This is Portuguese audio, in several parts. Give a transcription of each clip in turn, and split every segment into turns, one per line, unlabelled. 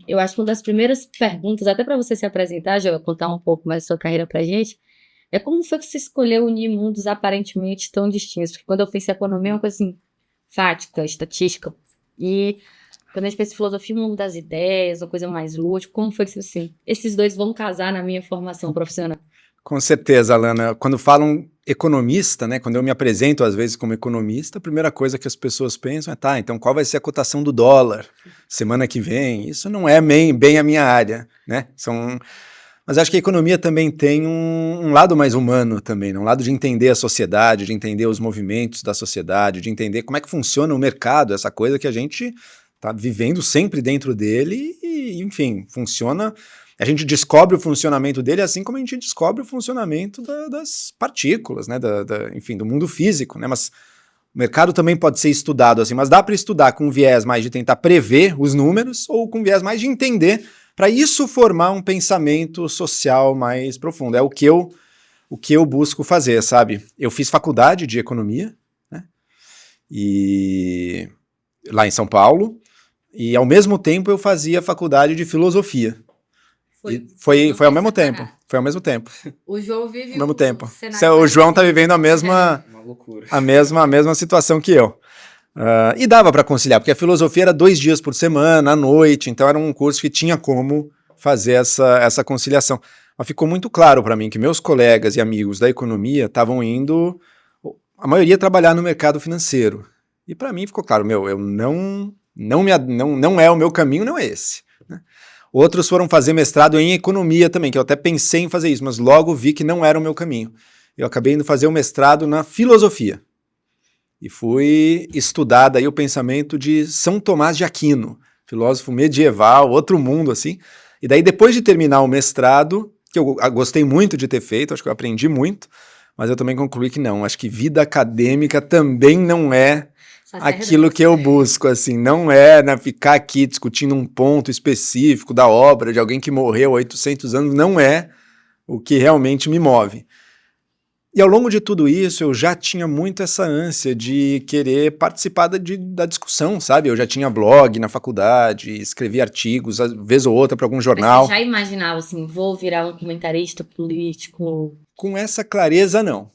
Eu acho que uma das primeiras perguntas, até para você se apresentar, já contar um pouco mais da sua carreira pra gente, é como foi que você escolheu unir mundos aparentemente tão distintos? Porque quando eu penso em economia, é uma coisa assim, fática, estatística. E quando a gente pensa em filosofia, o mundo das ideias, uma coisa mais lúdica, como foi que você, assim, esses dois vão casar na minha formação profissional?
Com certeza, Alana. Quando falam economista, né, quando eu me apresento às vezes como economista, a primeira coisa que as pessoas pensam é, tá, então qual vai ser a cotação do dólar semana que vem? Isso não é bem a minha área, né? Mas acho que a economia também tem um lado mais humano também, né? Um lado de entender a sociedade, de entender os movimentos da sociedade, de entender como é que funciona o mercado, essa coisa que a gente está vivendo sempre dentro dele e, enfim, funciona. A gente descobre o funcionamento dele assim como a gente descobre o funcionamento das partículas, né? Enfim, do mundo físico, né? Mas o mercado também pode ser estudado assim, mas dá para estudar com um viés mais de tentar prever os números ou com um viés mais de entender para isso formar um pensamento social mais profundo. É o que eu busco fazer, sabe? Eu fiz faculdade de economia, né? E lá em São Paulo, e ao mesmo tempo eu fazia faculdade de filosofia. Foi ao mesmo tempo. Foi ao mesmo tempo.
O João vive
ao mesmo tempo.
cenário
O João tá vivendo a mesma situação que eu. E dava para conciliar, porque a filosofia era 2 dias por semana, à noite, então era um curso que tinha como fazer essa conciliação. Mas ficou muito claro para mim que meus colegas e amigos da economia estavam indo, a maioria, trabalhar no mercado financeiro. E para mim ficou claro, eu não é o meu caminho, não é esse. Né? Outros foram fazer mestrado em economia também, que eu até pensei em fazer isso, mas logo vi que não era o meu caminho. Eu acabei indo fazer o mestrado na filosofia. E fui estudar daí o pensamento de São Tomás de Aquino, filósofo medieval, outro mundo assim. E daí depois de terminar o mestrado, que eu gostei muito de ter feito, acho que eu aprendi muito, mas eu também concluí que não, acho que vida acadêmica também não é aquilo que eu busco, assim, não é, né, ficar aqui discutindo um ponto específico da obra de alguém que morreu há 800 anos, não é o que realmente me move. E ao longo de tudo isso, eu já tinha muito essa ânsia de querer participar da discussão, sabe? Eu já tinha blog na faculdade, escrevia artigos, às vez ou outra, para algum jornal.
Mas você já imaginava assim, vou virar um comentarista político?
Com essa clareza, não.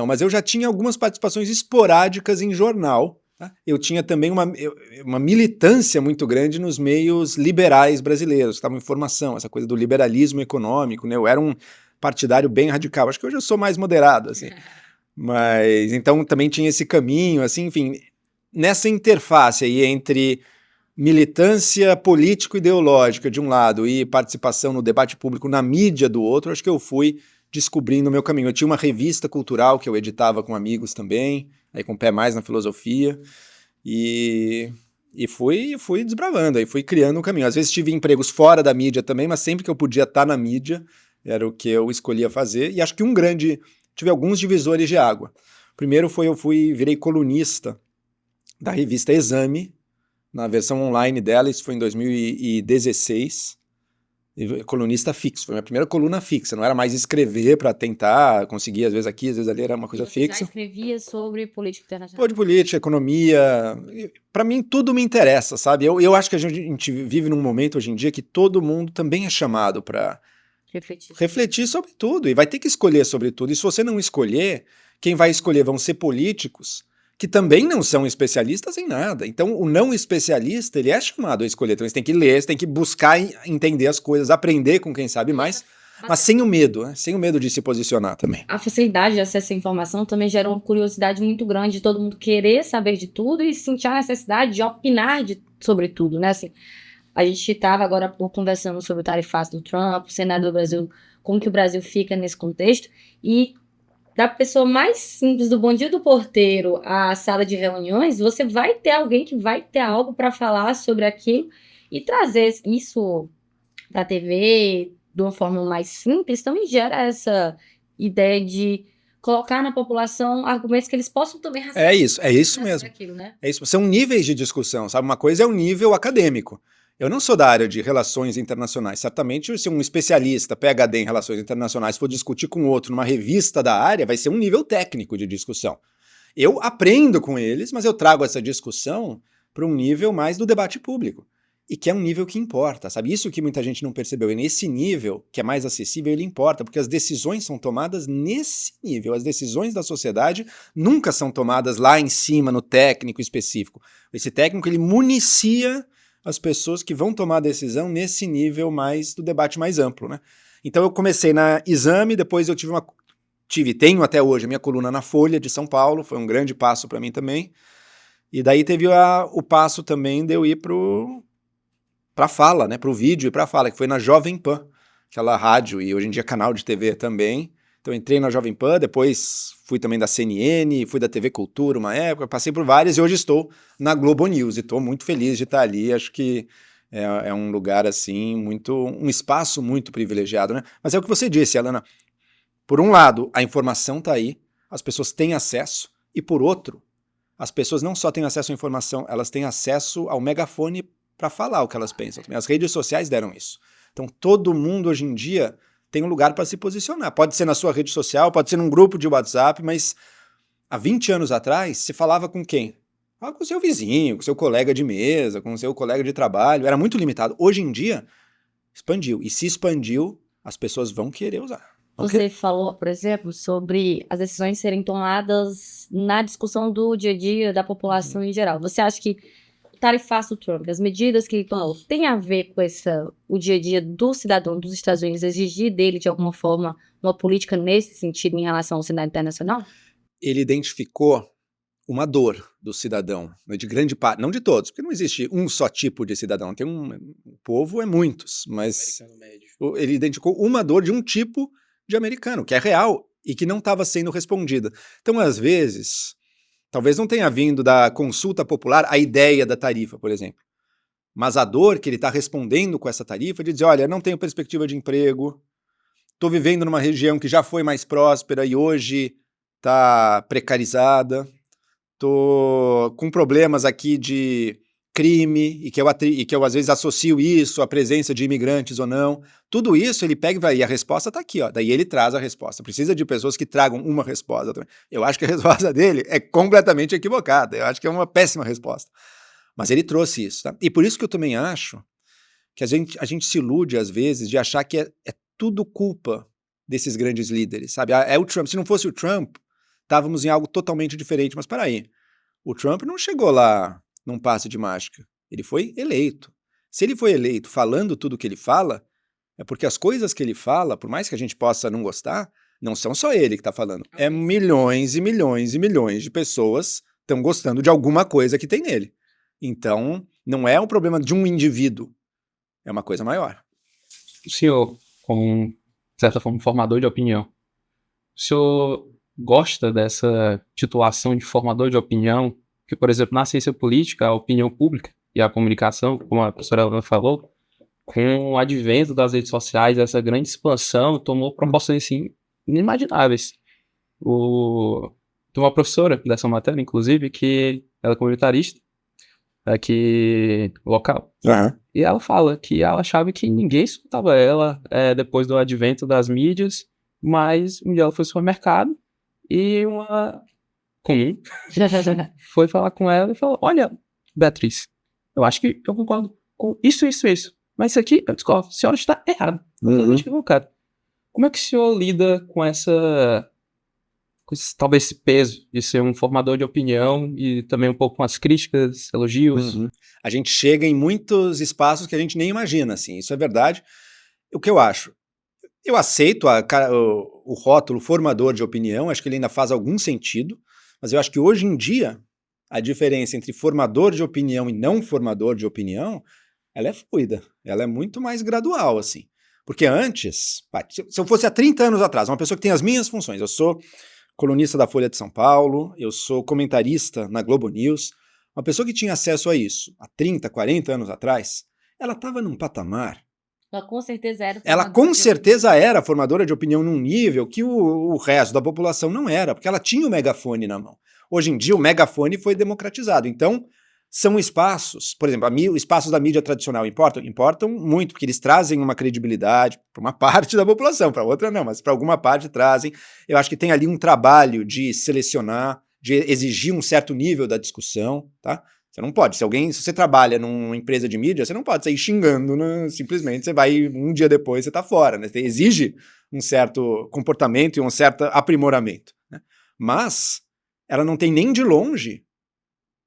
Mas eu já tinha algumas participações esporádicas em jornal. Tá? Eu tinha também uma militância muito grande nos meios liberais brasileiros, que estavam em formação, essa coisa do liberalismo econômico, né? Eu era um partidário bem radical. Acho que hoje eu sou mais moderado, assim. Mas então também tinha esse caminho, assim, enfim, nessa interface aí entre militância político-ideológica de um lado e participação no debate público na mídia do outro, acho que eu fui descobrindo o meu caminho. Eu tinha uma revista cultural que eu editava com amigos também, aí com o pé mais na filosofia, e fui desbravando, aí fui criando um caminho. Às vezes tive empregos fora da mídia também, mas sempre que eu podia estar na mídia, era o que eu escolhia fazer, e acho que tive alguns divisores de água. Primeiro virei colunista da revista Exame, na versão online dela, isso foi em 2016, colunista fixo, foi minha primeira coluna fixa, não era mais escrever para tentar conseguir, às vezes aqui, às vezes ali, era uma coisa fixa.
Já escrevia sobre política internacional?
Pô, de política, economia, para mim tudo me interessa, sabe? Eu acho que a gente vive num momento hoje em dia que todo mundo também é chamado para refletir sobre tudo, e vai ter que escolher sobre tudo. E se você não escolher, quem vai escolher vão ser políticos que também não são especialistas em nada. Então, o não especialista, ele é chamado a escolher. Então, você tem que ler, você tem que buscar entender as coisas, aprender com quem sabe mais, mas sem o medo, né? Sem o medo de se posicionar também.
A facilidade de acesso à informação também gera uma curiosidade muito grande de todo mundo querer saber de tudo e sentir a necessidade de opinar sobre tudo, né? Assim, a gente estava agora há pouco conversando sobre o tarifaço do Trump, o cenário do Brasil, como que o Brasil fica nesse contexto, e da pessoa mais simples, do bom dia do porteiro à sala de reuniões, você vai ter alguém que vai ter algo para falar sobre aquilo e trazer isso para a TV de uma forma mais simples, também gera essa ideia de colocar na população argumentos que eles possam também
raciocinar. É isso mesmo.
Aquilo, né?
É isso. São níveis de discussão, sabe? Uma coisa é o nível acadêmico. Eu não sou da área de relações internacionais. Certamente, se um especialista, PhD em relações internacionais, for discutir com outro numa revista da área, vai ser um nível técnico de discussão. Eu aprendo com eles, mas eu trago essa discussão para um nível mais do debate público. e que é um nível que importa, sabe? Isso que muita gente não percebeu. E nesse nível, que é mais acessível, ele importa, porque as decisões são tomadas nesse nível. As decisões da sociedade nunca são tomadas lá em cima, no técnico específico. Esse técnico, ele municia as pessoas que vão tomar a decisão nesse nível mais do debate mais amplo, né? Então eu comecei na Exame, depois eu tenho até hoje a minha coluna na Folha de São Paulo, foi um grande passo para mim também. E daí teve o passo também de eu ir para fala, né, para o vídeo e para fala, que foi na Jovem Pan, aquela rádio e hoje em dia canal de TV também. Então entrei na Jovem Pan, depois fui também da CNN, fui da TV Cultura uma época, passei por várias e hoje estou na Globo News e estou muito feliz de estar ali. Acho que é um lugar assim, um espaço muito privilegiado, né? Mas é o que você disse, Alana. Por um lado, a informação está aí, as pessoas têm acesso, e por outro, as pessoas não só têm acesso à informação, elas têm acesso ao megafone para falar o que elas pensam. As redes sociais deram isso. Então todo mundo hoje em dia tem um lugar para se posicionar. Pode ser na sua rede social, pode ser num grupo de WhatsApp, mas há 20 anos atrás, se falava com quem? Com o seu vizinho, com o seu colega de mesa, com o seu colega de trabalho. Era muito limitado. Hoje em dia, expandiu. E se expandiu, as pessoas vão querer usar.
Você falou, por exemplo, sobre as decisões serem tomadas na discussão do dia a dia da população em geral. Você acha que o tarifaço do Trump, as medidas que ele tomou, tem a ver com o dia a dia do cidadão dos Estados Unidos, exigir dele, de alguma forma, uma política nesse sentido em relação ao cenário internacional?
Ele identificou uma dor do cidadão, de grande parte, não de todos, porque não existe um só tipo de cidadão, o povo é muitos, mas ele identificou uma dor de um tipo de americano, que é real e que não estava sendo respondida. Então, às vezes, talvez não tenha vindo da consulta popular a ideia da tarifa, por exemplo, mas a dor que ele está respondendo com essa tarifa de dizer, olha, não tenho perspectiva de emprego, estou vivendo numa região que já foi mais próspera e hoje está precarizada, estou com problemas aqui de crime e que eu às vezes associo isso à presença de imigrantes ou não. Tudo isso ele pega e vai, e a resposta está aqui, ó. Daí ele traz a resposta. Precisa de pessoas que tragam uma resposta também. Eu acho que a resposta dele é completamente equivocada. Eu acho que é uma péssima resposta. Mas ele trouxe isso, tá? E por isso que eu também acho que a gente se ilude às vezes de achar que é tudo culpa desses grandes líderes, sabe? É o Trump. Se não fosse o Trump, estávamos em algo totalmente diferente. Mas peraí, o Trump não chegou lá num passe de mágica. Ele foi eleito. Se ele foi eleito falando tudo o que ele fala, é porque as coisas que ele fala, por mais que a gente possa não gostar, não são só ele que está falando. É milhões e milhões e milhões de pessoas estão gostando de alguma coisa que tem nele. Então, não é um problema de um indivíduo. É uma coisa maior.
O senhor, como, de certa forma, formador de opinião, o senhor gosta dessa titulação de formador de opinião? Que, por exemplo, na ciência política, a opinião pública e a comunicação, como a professora Alana falou, com o advento das redes sociais, essa grande expansão tomou proporções assim, inimagináveis. Tem uma professora dessa matéria, inclusive, que ela é comentarista aqui local.
Uhum.
E ela fala que ela achava que ninguém escutava ela depois do advento das mídias, mas um dia ela foi ao supermercado e uma comum foi falar com ela e falou, olha, Beatriz, eu acho que eu concordo com isso, mas isso aqui eu discordo, a senhora está errada, totalmente equivocado. Como é que o senhor lida com talvez esse peso de ser um formador de opinião e também um pouco com as críticas, elogios?
A gente chega em muitos espaços que a gente nem imagina, assim, isso é verdade. O que eu acho? Eu aceito o rótulo formador de opinião, acho que ele ainda faz algum sentido, mas eu acho que hoje em dia a diferença entre formador de opinião e não formador de opinião, ela é fluida, ela é muito mais gradual, assim. Porque antes, se eu fosse há 30 anos atrás, uma pessoa que tem as minhas funções, eu sou colunista da Folha de São Paulo, eu sou comentarista na Globo News, uma pessoa que tinha acesso a isso há 30, 40 anos atrás, ela estava num patamar.
Ela com certeza
era formadora de opinião num nível que o resto da população não era, porque ela tinha o megafone na mão. Hoje em dia o megafone foi democratizado, então são espaços, por exemplo, espaços da mídia tradicional importam muito, porque eles trazem uma credibilidade para uma parte da população, para outra não, mas para alguma parte trazem. Eu acho que tem ali um trabalho de selecionar, de exigir um certo nível da discussão, tá? Você não pode. Se você trabalha numa empresa de mídia, você não pode sair xingando, né? Simplesmente você vai, um dia depois você tá fora, né? Exige um certo comportamento e um certo aprimoramento, né? Mas ela não tem nem de longe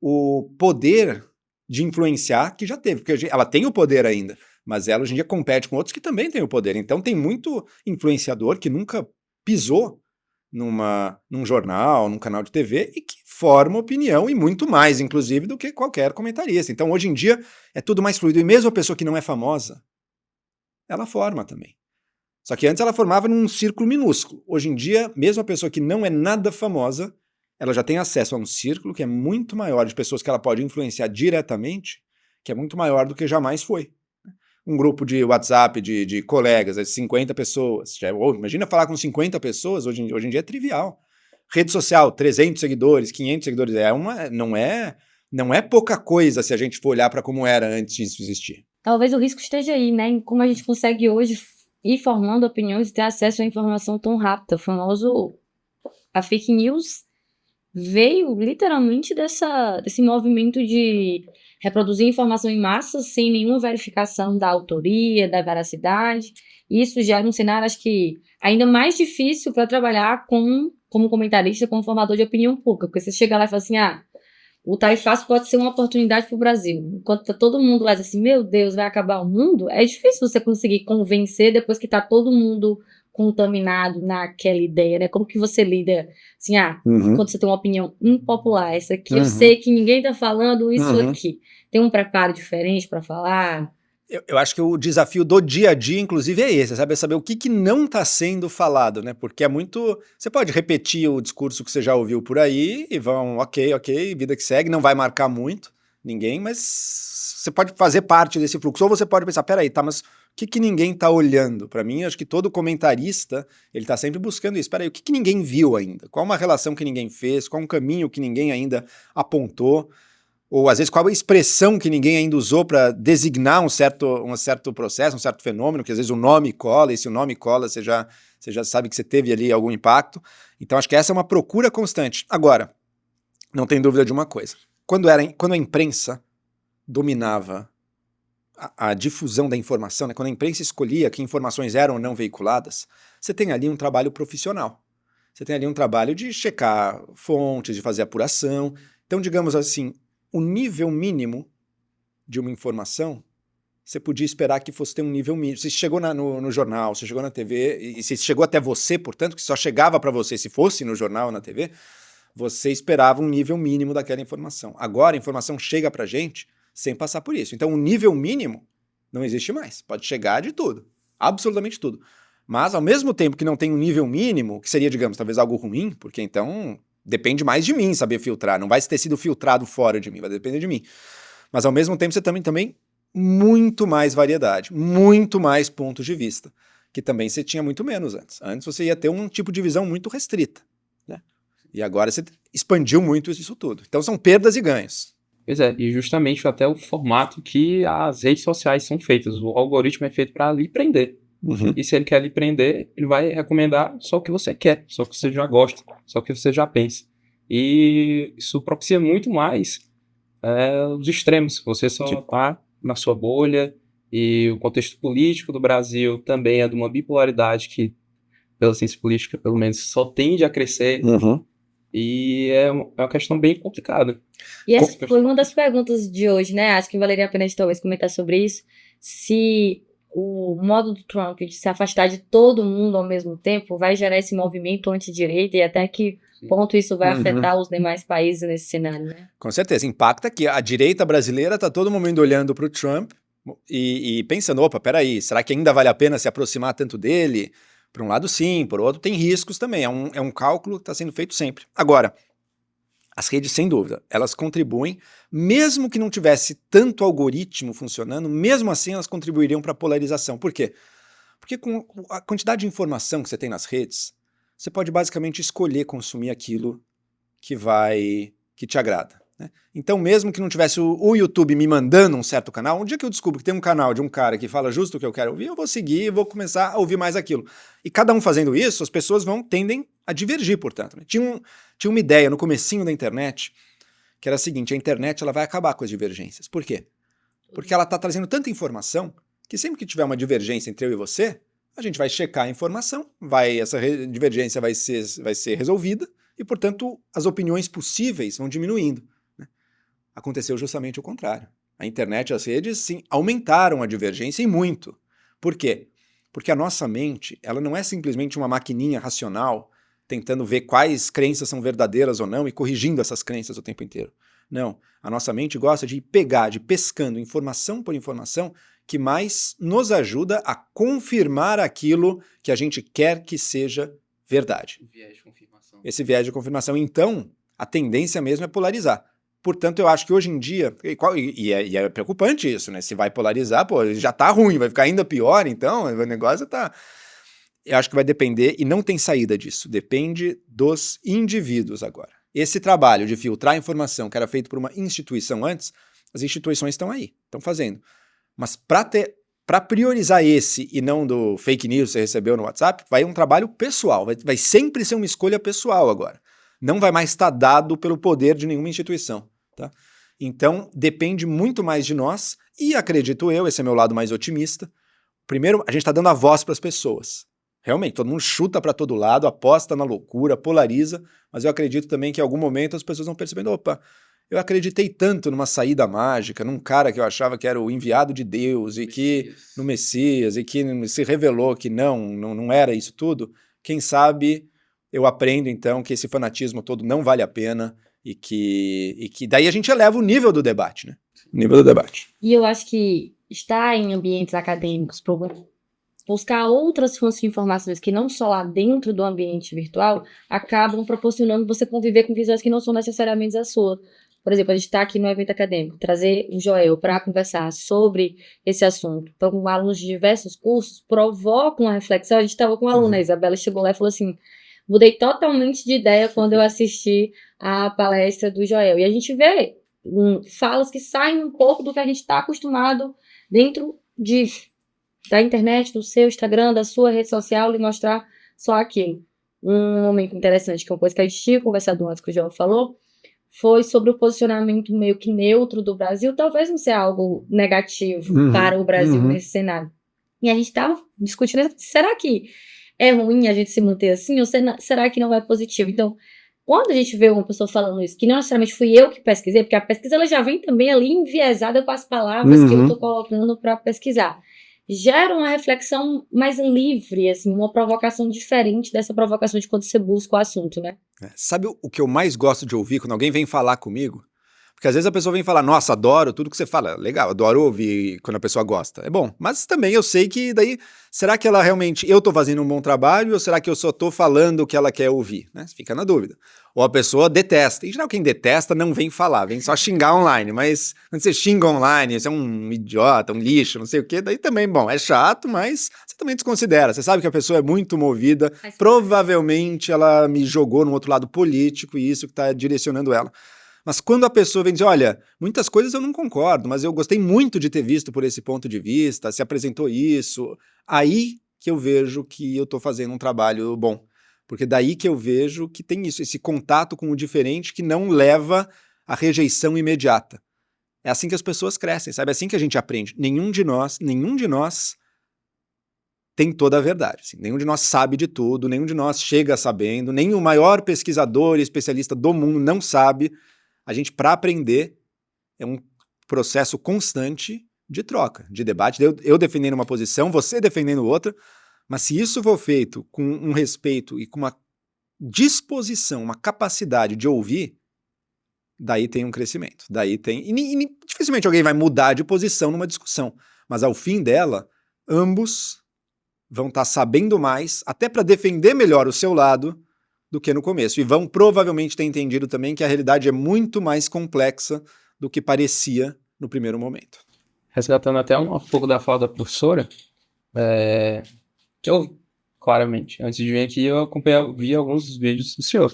o poder de influenciar que já teve, porque ela tem o poder ainda, mas ela hoje em dia compete com outros que também têm o poder. Então tem muito influenciador que nunca pisou num jornal, num canal de TV e que forma opinião e muito mais, inclusive, do que qualquer comentarista. Então hoje em dia é tudo mais fluido. E mesmo a pessoa que não é famosa, ela forma também. Só que antes ela formava num círculo minúsculo. Hoje em dia, mesmo a pessoa que não é nada famosa, ela já tem acesso a um círculo que é muito maior de pessoas que ela pode influenciar diretamente, que é muito maior do que jamais foi. Um grupo de WhatsApp de colegas, 50 pessoas. Imagina falar com 50 pessoas, hoje em dia é trivial. Rede social, 300 seguidores, 500 seguidores, não é pouca coisa se a gente for olhar para como era antes disso existir.
Talvez o risco esteja aí, né? Em como a gente consegue hoje ir formando opiniões e ter acesso à informação tão rápida. A fake news veio literalmente desse movimento de reproduzir informação em massa sem nenhuma verificação da autoria, da veracidade. Isso gera um cenário, acho que, ainda mais difícil para trabalhar como comentarista, como formador de opinião pública, porque você chega lá e fala assim, o tarifaço pode ser uma oportunidade para o Brasil. Enquanto tá todo mundo lá assim, meu Deus, vai acabar o mundo, é difícil você conseguir convencer depois que tá todo mundo contaminado naquela ideia, né? Como que você lida, assim, quando você tem uma opinião impopular, essa aqui, eu sei que ninguém tá falando isso aqui. Tem um preparo diferente para falar?
Eu acho que o desafio do dia a dia, inclusive, é esse, sabe? É saber o que não está sendo falado, né? Porque é muito... Você pode repetir o discurso que você já ouviu por aí e vão, ok, vida que segue, não vai marcar muito ninguém, mas você pode fazer parte desse fluxo. Ou você pode pensar, peraí, mas o que ninguém está olhando? Para mim, acho que todo comentarista, ele está sempre buscando isso. Peraí, o que ninguém viu ainda? Qual uma relação que ninguém fez? Qual um caminho que ninguém ainda apontou? Ou às vezes qual a expressão que ninguém ainda usou para designar um certo processo, um certo fenômeno, que às vezes o nome cola, e se o nome cola você já sabe que você teve ali algum impacto. Então acho que essa é uma procura constante. Agora, não tem dúvida de uma coisa, quando a imprensa dominava a difusão da informação, né, quando a imprensa escolhia que informações eram ou não veiculadas, você tem ali um trabalho profissional. Você tem ali um trabalho de checar fontes, de fazer apuração. Então, digamos assim, o nível mínimo de uma informação, você podia esperar que fosse ter um nível mínimo. Se chegou no jornal, se chegou na TV, e se chegou até você, portanto, que só chegava para você se fosse no jornal ou na TV, você esperava um nível mínimo daquela informação. Agora a informação chega para a gente sem passar por isso. Então o nível mínimo não existe mais. Pode chegar de tudo, absolutamente tudo. Mas ao mesmo tempo que não tem um nível mínimo, que seria, digamos, talvez algo ruim, porque então... depende mais de mim saber filtrar, não vai ter sido filtrado fora de mim, vai depender de mim. Mas ao mesmo tempo você também muito mais variedade, muito mais pontos de vista, que também você tinha muito menos antes. Antes você ia ter um tipo de visão muito restrita, né? E agora você expandiu muito isso tudo. Então são perdas e ganhos.
Pois é, e justamente até o formato que as redes sociais são feitas. O algoritmo é feito para lhe prender. E se ele quer lhe prender, ele vai recomendar só o que você quer, só o que você já gosta, só o que você já pensa. E isso propicia muito mais os extremos. Você só está na sua bolha, e o contexto político do Brasil também é de uma bipolaridade que, pela ciência política, pelo menos, só tende a crescer. E é uma questão bem complicada.
E essa foi uma das perguntas de hoje, né? Acho que valeria a pena de talvez comentar sobre isso. Se o modo do Trump de se afastar de todo mundo ao mesmo tempo vai gerar esse movimento anti-direita e até que ponto isso vai afetar os demais países nesse cenário, né?
Com certeza, impacta que a direita brasileira está todo momento olhando para o Trump e pensando, opa, peraí, será que ainda vale a pena se aproximar tanto dele? Por um lado sim, por outro tem riscos também, é um cálculo que está sendo feito sempre. Agora, as redes, sem dúvida, elas contribuem, mesmo que não tivesse tanto algoritmo funcionando, mesmo assim elas contribuiriam para a polarização. Por quê? Porque com a quantidade de informação que você tem nas redes, você pode basicamente escolher consumir aquilo que te agrada, né? Então, mesmo que não tivesse o YouTube me mandando um certo canal, um dia que eu descubro que tem um canal de um cara que fala justo o que eu quero ouvir, eu vou seguir e vou começar a ouvir mais aquilo. E cada um fazendo isso, as pessoas tendem a divergir, portanto, né? Tinha uma ideia no comecinho da internet que era a seguinte: a internet ela vai acabar com as divergências. Por quê? Porque ela está trazendo tanta informação que sempre que tiver uma divergência entre eu e você, a gente vai checar a informação, essa divergência vai ser resolvida e, portanto, as opiniões possíveis vão diminuindo, né? Aconteceu justamente o contrário. A internet e as redes, sim, aumentaram a divergência e muito. Por quê? Porque a nossa mente, ela não é simplesmente uma maquininha racional tentando ver quais crenças são verdadeiras ou não e corrigindo essas crenças o tempo inteiro. Não. A nossa mente gosta de pegar, de pescando informação por informação que mais nos ajuda a confirmar aquilo que a gente quer que seja verdade.
Viés de confirmação.
Esse viés de confirmação. Então, a tendência mesmo é polarizar. Portanto, eu acho que hoje em dia, e é preocupante isso, né? Se vai polarizar, pô, já tá ruim, vai ficar ainda pior, então o negócio tá... Eu acho que vai depender, e não tem saída disso, depende dos indivíduos agora. Esse trabalho de filtrar a informação que era feito por uma instituição antes, as instituições estão aí, estão fazendo. Mas para priorizar esse e não do fake news que você recebeu no WhatsApp, vai um trabalho pessoal, vai sempre ser uma escolha pessoal agora. Não vai mais estar dado pelo poder de nenhuma instituição, tá? Então, depende muito mais de nós, e acredito eu, esse é meu lado mais otimista, primeiro, a gente está dando a voz para as pessoas. Realmente, todo mundo chuta para todo lado, aposta na loucura, polariza, mas eu acredito também que em algum momento as pessoas vão percebendo, opa, eu acreditei tanto numa saída mágica, num cara que eu achava que era o enviado de Deus, e que no Messias, e que se revelou que não era isso tudo. Quem sabe eu aprendo então que esse fanatismo todo não vale a pena e que daí a gente eleva o nível do debate, né? O nível do debate.
E eu acho que estar em ambientes acadêmicos, buscar outras fontes de informações que não só lá dentro do ambiente virtual, acabam proporcionando você conviver com visões que não são necessariamente as suas. Por exemplo, a gente está aqui no evento acadêmico, trazer o Joel para conversar sobre esse assunto. Então, com alunos de diversos cursos, provoca uma reflexão. A gente estava com uma aluna, a Isabela chegou lá e falou assim, mudei totalmente de ideia quando eu assisti a palestra do Joel. E a gente vê falas que saem um pouco do que a gente está acostumado dentro da internet, do seu Instagram, da sua rede social, e mostrar só aquilo. Um momento interessante, que é uma coisa que a gente tinha conversado antes, que o João falou, foi sobre o posicionamento meio que neutro do Brasil, talvez não seja algo negativo para o Brasil nesse cenário. E a gente estava discutindo, será que é ruim a gente se manter assim, ou será que não é positivo? Então, quando a gente vê uma pessoa falando isso, que não necessariamente fui eu que pesquisei, porque a pesquisa ela já vem também ali enviesada com as palavras que eu estou colocando para pesquisar, gera uma reflexão mais livre, assim, uma provocação diferente dessa provocação de quando você busca o assunto, né?
Sabe o que eu mais gosto de ouvir quando alguém vem falar comigo? Porque às vezes a pessoa vem falar, nossa, adoro tudo que você fala. Legal, adoro ouvir quando a pessoa gosta. É bom, mas também eu sei que daí, será que ela realmente, eu tô fazendo um bom trabalho ou será que eu só tô falando o que ela quer ouvir? Né? Fica na dúvida. Ou a pessoa detesta. Em geral, quem detesta não vem falar, vem só xingar online. Mas quando você xinga online, você é um idiota, um lixo, não sei o quê, daí também, bom, é chato, mas você também desconsidera. Você sabe que a pessoa é muito movida, provavelmente ela me jogou no outro lado político e isso que tá direcionando ela. Mas quando a pessoa vem dizer, olha, muitas coisas eu não concordo, mas eu gostei muito de ter visto por esse ponto de vista, se apresentou isso, aí que eu vejo que eu estou fazendo um trabalho bom. Porque daí que eu vejo que tem isso, esse contato com o diferente que não leva à rejeição imediata. É assim que as pessoas crescem, sabe? É assim que a gente aprende. Nenhum de nós tem toda a verdade. Assim. Nenhum de nós sabe de tudo, nenhum de nós chega sabendo, nem o maior pesquisador e especialista do mundo não sabe. A gente, para aprender, é um processo constante de troca, de debate, eu defendendo uma posição, você defendendo outra, mas se isso for feito com um respeito e com uma disposição, uma capacidade de ouvir, daí tem um crescimento. Daí tem. E dificilmente alguém vai mudar de posição numa discussão, mas ao fim dela, ambos vão estar sabendo mais, até para defender melhor o seu lado, do que no começo. E vão provavelmente ter entendido também que a realidade é muito mais complexa do que parecia no primeiro momento.
Resgatando até um pouco da fala da professora, que eu, claramente, antes de vir aqui, eu vi alguns vídeos do senhor.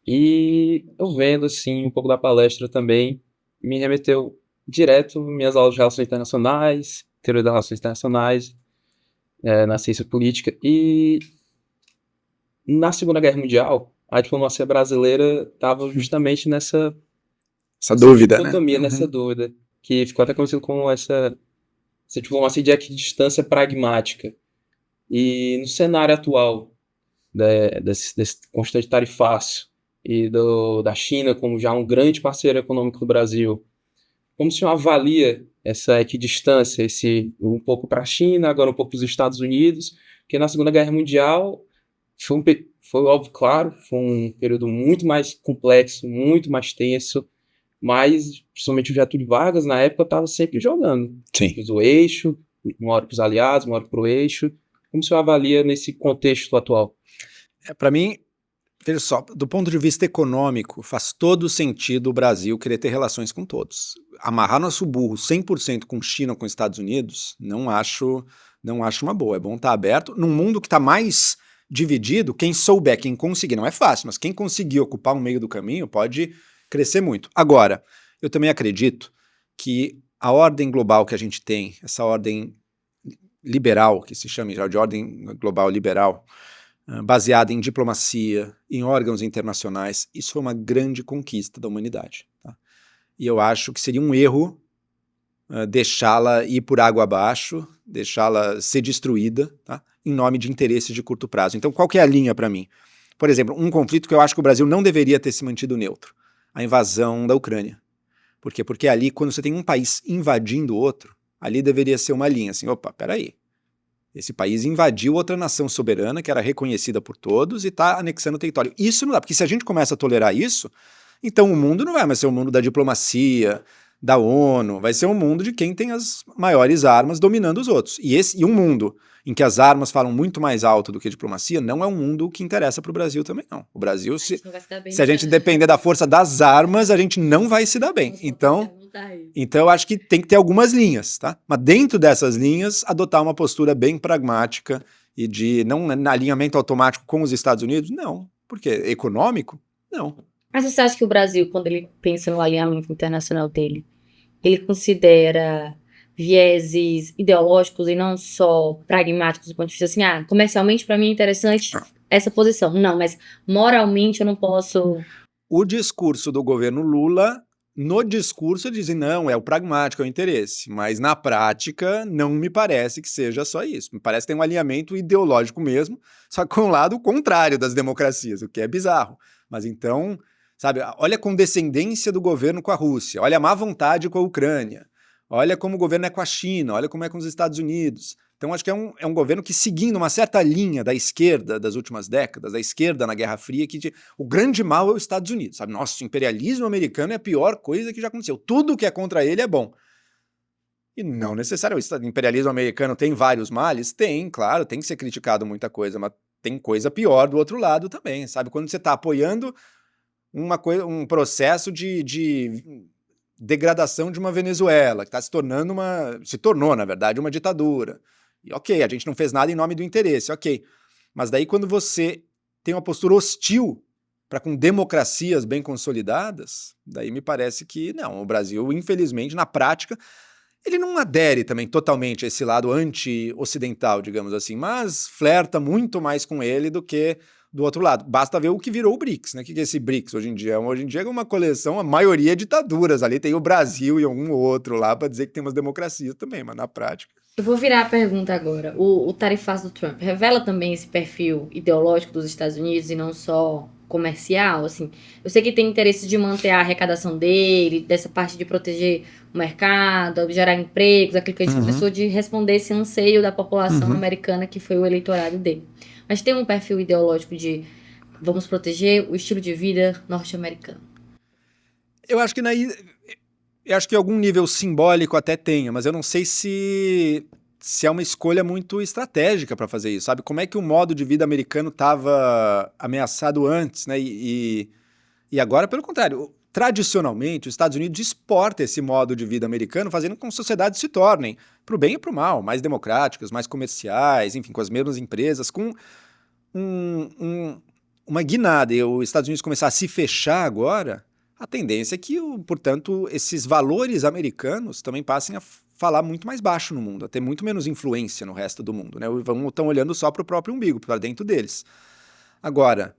E eu vendo, assim, um pouco da palestra também, me remeteu direto minhas aulas de Relações Internacionais, Teoria das Relações Internacionais, na ciência política. E na Segunda Guerra Mundial, a diplomacia brasileira estava justamente nessa
essa dúvida, né?
Dicotomia nessa dúvida, que ficou até conhecido como essa diplomacia de equidistância pragmática. E no cenário atual desse constante tarifaço e da China como já um grande parceiro econômico do Brasil, como o senhor avalia essa equidistância, um pouco para a China, agora um pouco para os Estados Unidos, porque na Segunda Guerra Mundial foi óbvio, claro, foi um período muito mais complexo, muito mais tenso, mas principalmente o Getúlio Vargas na época estava sempre jogando.
Sim.
O eixo, uma hora para os aliados, uma hora para o eixo. Como o senhor avalia nesse contexto atual?
Para mim, veja só, do ponto de vista econômico, faz todo sentido o Brasil querer ter relações com todos. Amarrar nosso burro 100% com China ou com Estados Unidos, não acho uma boa. É bom estar aberto. Num mundo que está mais dividido, quem souber, quem conseguir, não é fácil, mas quem conseguir ocupar um meio do caminho pode crescer muito. Agora, eu também acredito que a ordem global que a gente tem, essa ordem liberal, que se chama já de ordem global liberal, baseada em diplomacia, em órgãos internacionais, isso foi uma grande conquista da humanidade. Tá? E eu acho que seria um erro deixá-la ir por água abaixo, deixá-la ser destruída, tá? Em nome de interesses de curto prazo. Então, qual que é a linha para mim? Por exemplo, um conflito que eu acho que o Brasil não deveria ter se mantido neutro, a invasão da Ucrânia. Por quê? Porque ali, quando você tem um país invadindo outro, ali deveria ser uma linha assim, opa, peraí, esse país invadiu outra nação soberana que era reconhecida por todos e está anexando território. Isso não dá, porque se a gente começa a tolerar isso, então o mundo não vai mais ser o mundo da diplomacia, da ONU, vai ser um mundo de quem tem as maiores armas dominando os outros. E um mundo em que as armas falam muito mais alto do que a diplomacia, não é um mundo que interessa para o Brasil também, não. O Brasil, se a gente depender da força das armas, a gente não vai se dar bem. Então eu acho que tem que ter algumas linhas, tá? Mas dentro dessas linhas, adotar uma postura bem pragmática e de não alinhamento automático com os Estados Unidos, não. Por quê? Econômico? Não.
Mas você acha que o Brasil, quando ele pensa no alinhamento internacional dele, ele considera vieses ideológicos e não só pragmáticos do ponto de vista assim, comercialmente para mim é interessante essa posição. Não, mas moralmente eu não posso...
O discurso do governo Lula, no discurso dizem, não, é o pragmático, é o interesse, mas na prática não me parece que seja só isso. Me parece que tem um alinhamento ideológico mesmo, só que com o lado contrário das democracias, o que é bizarro. Mas então, sabe, olha a condescendência do governo com a Rússia, olha a má vontade com a Ucrânia, olha como o governo é com a China, olha como é com os Estados Unidos. Então acho que é um governo que, seguindo uma certa linha da esquerda das últimas décadas, da esquerda na Guerra Fria, que o grande mal é os Estados Unidos, sabe? Nossa, o imperialismo americano é a pior coisa que já aconteceu. Tudo que é contra ele é bom. E não necessariamente. O imperialismo americano tem vários males? Tem, claro, tem que ser criticado muita coisa, mas tem coisa pior do outro lado também, sabe? Quando você está apoiando um processo de degradação de uma Venezuela, que está se tornou, na verdade, uma ditadura. E ok, a gente não fez nada em nome do interesse, ok. Mas daí quando você tem uma postura hostil para com democracias bem consolidadas, daí me parece que não, o Brasil, infelizmente, na prática, ele não adere também totalmente a esse lado anti-ocidental, digamos assim, mas flerta muito mais com ele do que do outro lado. Basta ver o que virou o BRICS, né? O que é esse BRICS hoje em dia? Hoje em dia é uma coleção, a maioria é ditaduras. Ali tem o Brasil e algum outro lá para dizer que tem umas democracias também, mas na prática...
Eu vou virar a pergunta agora. O tarifaço do Trump revela também esse perfil ideológico dos Estados Unidos e não só comercial? Assim, eu sei que tem interesse de manter a arrecadação dele, dessa parte de proteger o mercado, gerar empregos, aquilo que a gente começou de responder esse anseio da população americana que foi o eleitorado dele. Mas tem um perfil ideológico de vamos proteger o estilo de vida norte-americano.
Eu acho que em algum nível simbólico até tenha, mas eu não sei se é uma escolha muito estratégica para fazer isso, sabe? Como é que o modo de vida americano estava ameaçado antes, né? E agora, pelo contrário, tradicionalmente, os Estados Unidos exporta esse modo de vida americano, fazendo com que as sociedades se tornem, para o bem e para o mal, mais democráticas, mais comerciais, enfim, com as mesmas empresas, com uma guinada. E os Estados Unidos começar a se fechar agora, a tendência é que, portanto, esses valores americanos também passem a falar muito mais baixo no mundo, a ter muito menos influência no resto do mundo, né? Estão olhando só para o próprio umbigo, para dentro deles. Agora,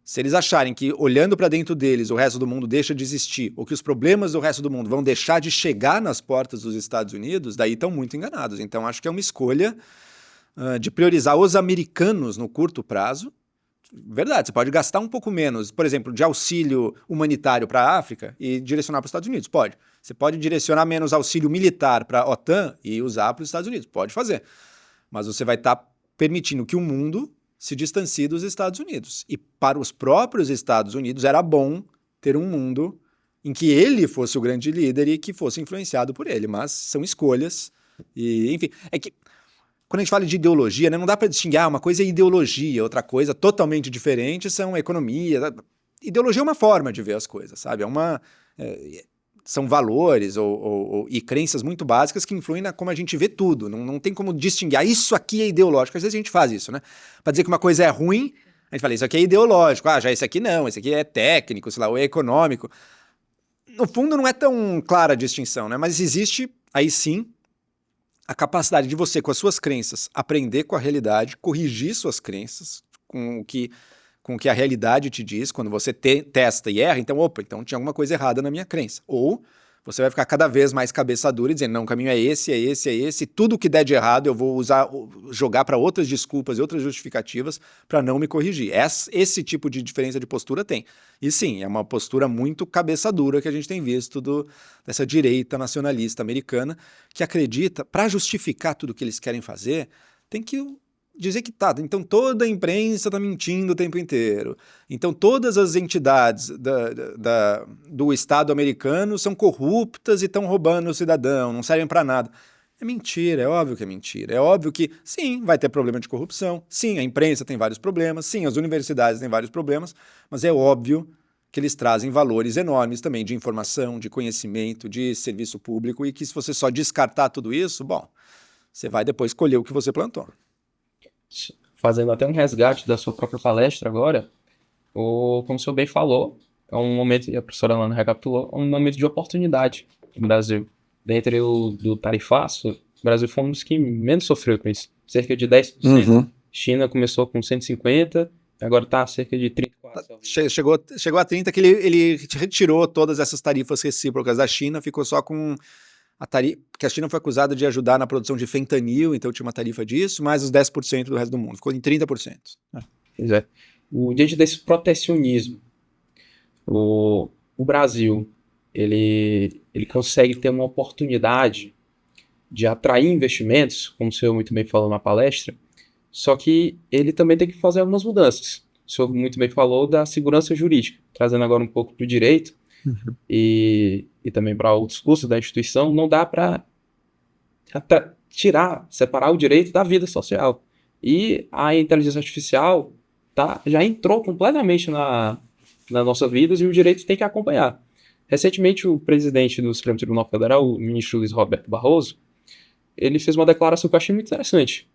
Se eles acharem que, olhando para dentro deles, o resto do mundo deixa de existir, ou que os problemas do resto do mundo vão deixar de chegar nas portas dos Estados Unidos, daí estão muito enganados. Então, acho que é uma escolha de priorizar os americanos no curto prazo. Verdade, você pode gastar um pouco menos, por exemplo, de auxílio humanitário para a África e direcionar para os Estados Unidos. Pode. Você pode direcionar menos auxílio militar para a OTAN e usar para os Estados Unidos. Pode fazer. Mas você vai estar permitindo que o mundo se distancie dos Estados Unidos. E para os próprios Estados Unidos era bom ter um mundo em que ele fosse o grande líder e que fosse influenciado por ele. Mas são escolhas. E, enfim, é que quando a gente fala de ideologia, né, não dá para distinguir, uma coisa é ideologia, outra coisa totalmente diferente são economia. Ideologia é uma forma de ver as coisas, sabe? São valores e crenças muito básicas que influem na como a gente vê tudo. Não tem como distinguir, isso aqui é ideológico. Às vezes a gente faz isso, né? Para dizer que uma coisa é ruim, a gente fala, isso aqui é ideológico. Já esse aqui não, esse aqui é técnico, sei lá, ou é econômico. No fundo não é tão clara a distinção, né? Mas existe, aí sim, a capacidade de você, com as suas crenças, aprender com a realidade, corrigir suas crenças com o que a realidade te diz, quando você testa e erra, então tinha alguma coisa errada na minha crença. Ou você vai ficar cada vez mais cabeça dura e dizendo, não, o caminho é esse, e tudo que der de errado eu vou jogar para outras desculpas e outras justificativas para não me corrigir. Esse tipo de diferença de postura tem. E sim, é uma postura muito cabeça dura que a gente tem visto dessa direita nacionalista americana, que acredita, para justificar tudo que eles querem fazer, tem que dizer que então toda a imprensa está mentindo o tempo inteiro. Então todas as entidades do Estado americano são corruptas e estão roubando o cidadão, não servem para nada. É mentira, é óbvio que é mentira. É óbvio que, sim, vai ter problema de corrupção, sim, a imprensa tem vários problemas, sim, as universidades têm vários problemas, mas é óbvio que eles trazem valores enormes também de informação, de conhecimento, de serviço público, e que se você só descartar tudo isso, você vai depois colher o que você plantou.
Fazendo até um resgate da sua própria palestra agora, como o senhor bem falou, é um momento, e a professora Lana recapitulou, um momento de oportunidade no Brasil. Dentre do tarifaço, o Brasil foi um dos que menos sofreu com isso, cerca de 10%.
Uhum.
China começou com 150%, agora está cerca de 34%.
Chegou a 30%, que ele retirou todas essas tarifas recíprocas da China, ficou só com a tarifa, porque a China foi acusada de ajudar na produção de fentanil, então tinha uma tarifa disso, mais os 10% do resto do mundo, ficou em 30%.
Pois é. Diante desse protecionismo, o Brasil, ele consegue ter uma oportunidade de atrair investimentos, como o senhor muito bem falou na palestra, só que ele também tem que fazer algumas mudanças. O senhor muito bem falou da segurança jurídica, trazendo agora um pouco do direito, e também para outros cursos da instituição, não dá para separar o direito da vida social. E a inteligência artificial já entrou completamente na nossa vida e o direito tem que acompanhar. Recentemente, o presidente do Supremo Tribunal Federal, o ministro Luiz Roberto Barroso, ele fez uma declaração que eu achei muito interessante.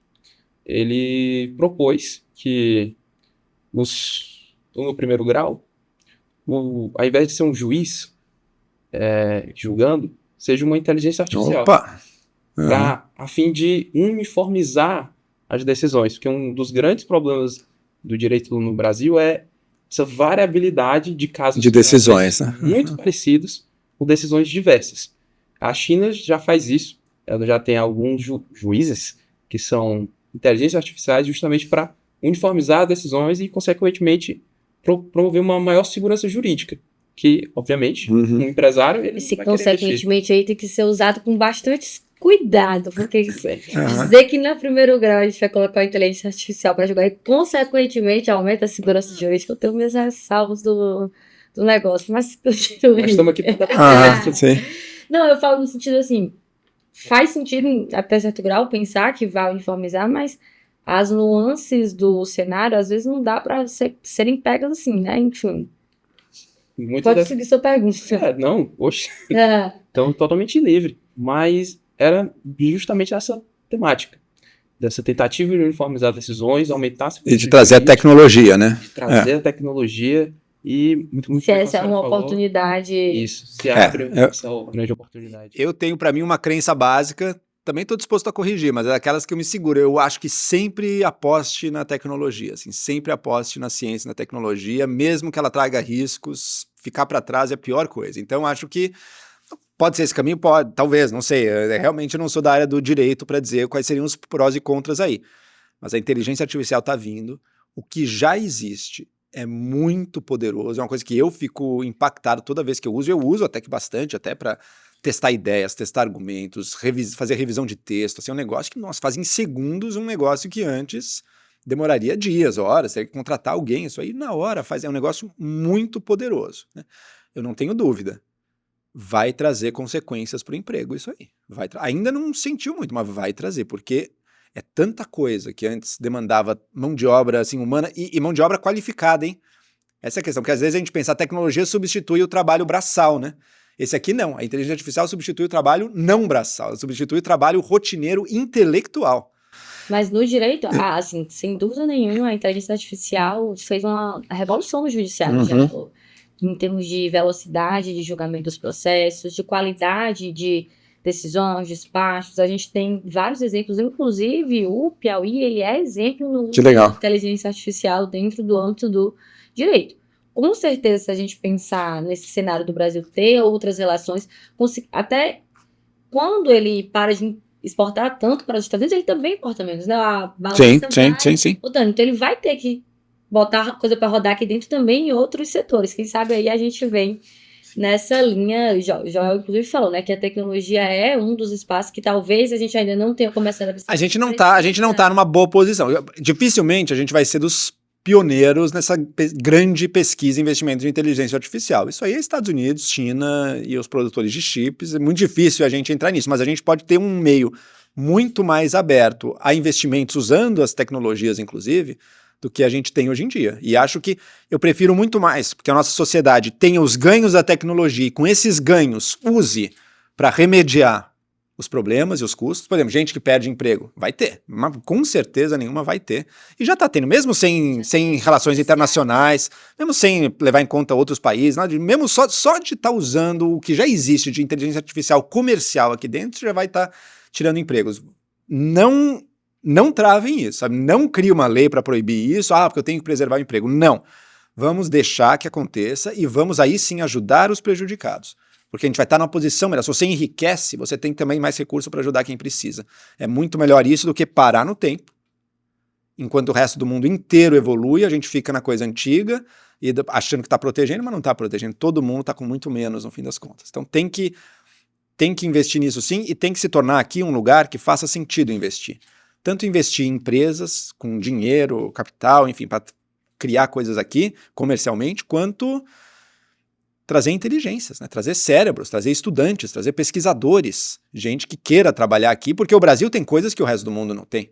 Ele propôs que no primeiro grau, ao invés de ser um juiz julgando, seja uma inteligência artificial.
Opa!
A fim de uniformizar as decisões. Porque um dos grandes problemas do direito no Brasil é essa variabilidade de casos
de decisões, né?
Muito parecidos, com decisões diversas. A China já faz isso. Ela já tem alguns juízes que são inteligências artificiais justamente para uniformizar as decisões e, consequentemente, promover uma maior segurança jurídica, que, obviamente, um empresário...
Esse, consequentemente, aí tem que ser usado com bastante cuidado, porque dizer que no primeiro grau a gente vai colocar a inteligência artificial para jogar e, consequentemente, aumenta a segurança jurídica, eu tenho minhas ressalvas do negócio, mas continue.
Nós estamos aqui para
sim.
Não, eu falo no sentido assim, faz sentido, até certo grau, pensar que vai uniformizar, mas as nuances do cenário, às vezes, não dá para serem pegas assim, né? Enfim. Pode seguir sua pergunta.
Não, então, totalmente livre. Mas era justamente essa temática. Dessa tentativa de uniformizar decisões, aumentar a segurança.
E de trazer a tecnologia, né?
De trazer a tecnologia e... muito
se essa é uma oportunidade...
Isso, se abre essa grande oportunidade.
Eu tenho, para mim, uma crença básica, também estou disposto a corrigir, mas é daquelas que eu me seguro. Eu acho que sempre aposte na tecnologia, assim, sempre aposte na ciência, na tecnologia, mesmo que ela traga riscos, ficar para trás é a pior coisa. Então, acho que pode ser esse caminho, pode, talvez, não sei. Realmente eu não sou da área do direito para dizer quais seriam os prós e contras aí. Mas a inteligência artificial está vindo, o que já existe é muito poderoso, é uma coisa que eu fico impactado toda vez que eu uso até que bastante, até para testar ideias, testar argumentos, fazer revisão de texto, assim, é um negócio que, nossa, faz em segundos um negócio que antes demoraria dias, horas, teria que contratar alguém, isso aí na hora faz, é um negócio muito poderoso, né? Eu não tenho dúvida, vai trazer consequências para o emprego isso aí, ainda não sentiu muito, mas vai trazer, porque é tanta coisa que antes demandava mão de obra assim, humana e mão de obra qualificada, hein? Essa é a questão, porque às vezes a gente pensa a tecnologia substitui o trabalho braçal, né? Esse aqui não, a inteligência artificial substitui o trabalho não braçal, substitui o trabalho rotineiro intelectual.
Mas no direito, assim, sem dúvida nenhuma, a inteligência artificial fez uma revolução no judiciário, em termos de velocidade de julgamento dos processos, de qualidade de decisões, despachos. A gente tem vários exemplos, inclusive o Piauí, ele é exemplo de inteligência artificial dentro do âmbito do direito. Com certeza, se a gente pensar nesse cenário do Brasil ter outras relações, até quando ele para de exportar tanto para os Estados Unidos, ele também importa menos, né?
Sim.
Então ele vai ter que botar coisa para rodar aqui dentro também em outros setores. Quem sabe aí a gente vem nessa linha, Joel inclusive falou, né, que a tecnologia é um dos espaços que talvez a gente ainda não tenha começado a pensar.
A gente não tá numa boa posição. Dificilmente a gente vai ser dos pioneiros nessa grande pesquisa e investimento de inteligência artificial. Isso aí é Estados Unidos, China e os produtores de chips. É muito difícil a gente entrar nisso, mas a gente pode ter um meio muito mais aberto a investimentos usando as tecnologias, inclusive, do que a gente tem hoje em dia. E acho que eu prefiro muito mais, porque a nossa sociedade tenha os ganhos da tecnologia e com esses ganhos use para remediar os problemas e os custos. Por exemplo, gente que perde emprego, vai ter, mas com certeza nenhuma vai ter. E já está tendo, mesmo sem relações internacionais, mesmo sem levar em conta outros países, mesmo só de estar usando o que já existe de inteligência artificial comercial aqui dentro, já vai estar tirando empregos. Não travem isso, sabe? Não crie uma lei para proibir isso, porque eu tenho que preservar o emprego. Não. Vamos deixar que aconteça e vamos aí sim ajudar os prejudicados. Porque a gente vai estar numa posição melhor. Se você enriquece, você tem também mais recurso para ajudar quem precisa. É muito melhor isso do que parar no tempo. Enquanto o resto do mundo inteiro evolui, a gente fica na coisa antiga e achando que está protegendo, mas não está protegendo. Todo mundo está com muito menos no fim das contas. Então tem que investir nisso sim e tem que se tornar aqui um lugar que faça sentido investir. Tanto investir em empresas com dinheiro, capital, enfim, para criar coisas aqui comercialmente, quanto trazer inteligências, né? Trazer cérebros, trazer estudantes, trazer pesquisadores, gente que queira trabalhar aqui, porque o Brasil tem coisas que o resto do mundo não tem.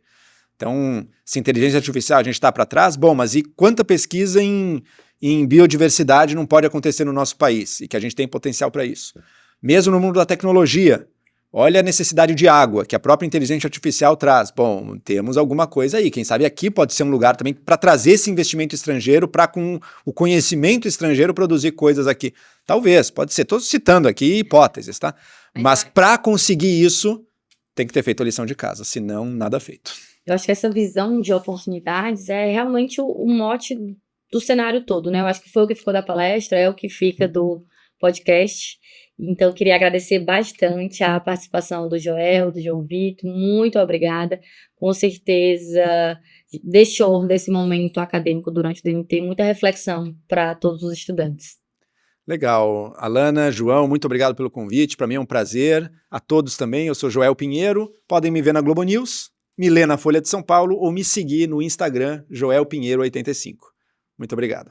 Então, se inteligência artificial a gente está para trás, bom, mas e quanta pesquisa em biodiversidade não pode acontecer no nosso país e que a gente tem potencial para isso? Mesmo no mundo da tecnologia, olha a necessidade de água que a própria inteligência artificial traz. Bom, temos alguma coisa aí. Quem sabe aqui pode ser um lugar também para trazer esse investimento estrangeiro, para com o conhecimento estrangeiro produzir coisas aqui. Talvez, pode ser. Estou citando aqui hipóteses, tá? Mas para conseguir isso, tem que ter feito a lição de casa, senão nada feito.
Eu acho que essa visão de oportunidades é realmente o mote do cenário todo, né? Eu acho que foi o que ficou da palestra, é o que fica do podcast. Então, eu queria agradecer bastante a participação do Joel, do João Vitor, muito obrigada. Com certeza, deixou desse momento acadêmico durante o DNT muita reflexão para todos os estudantes.
Legal. Alana, João, muito obrigado pelo convite. Para mim é um prazer. A todos também. Eu sou Joel Pinheiro. Podem me ver na Globo News, me ler na Folha de São Paulo ou me seguir no Instagram, Joel Pinheiro 85. Muito obrigado.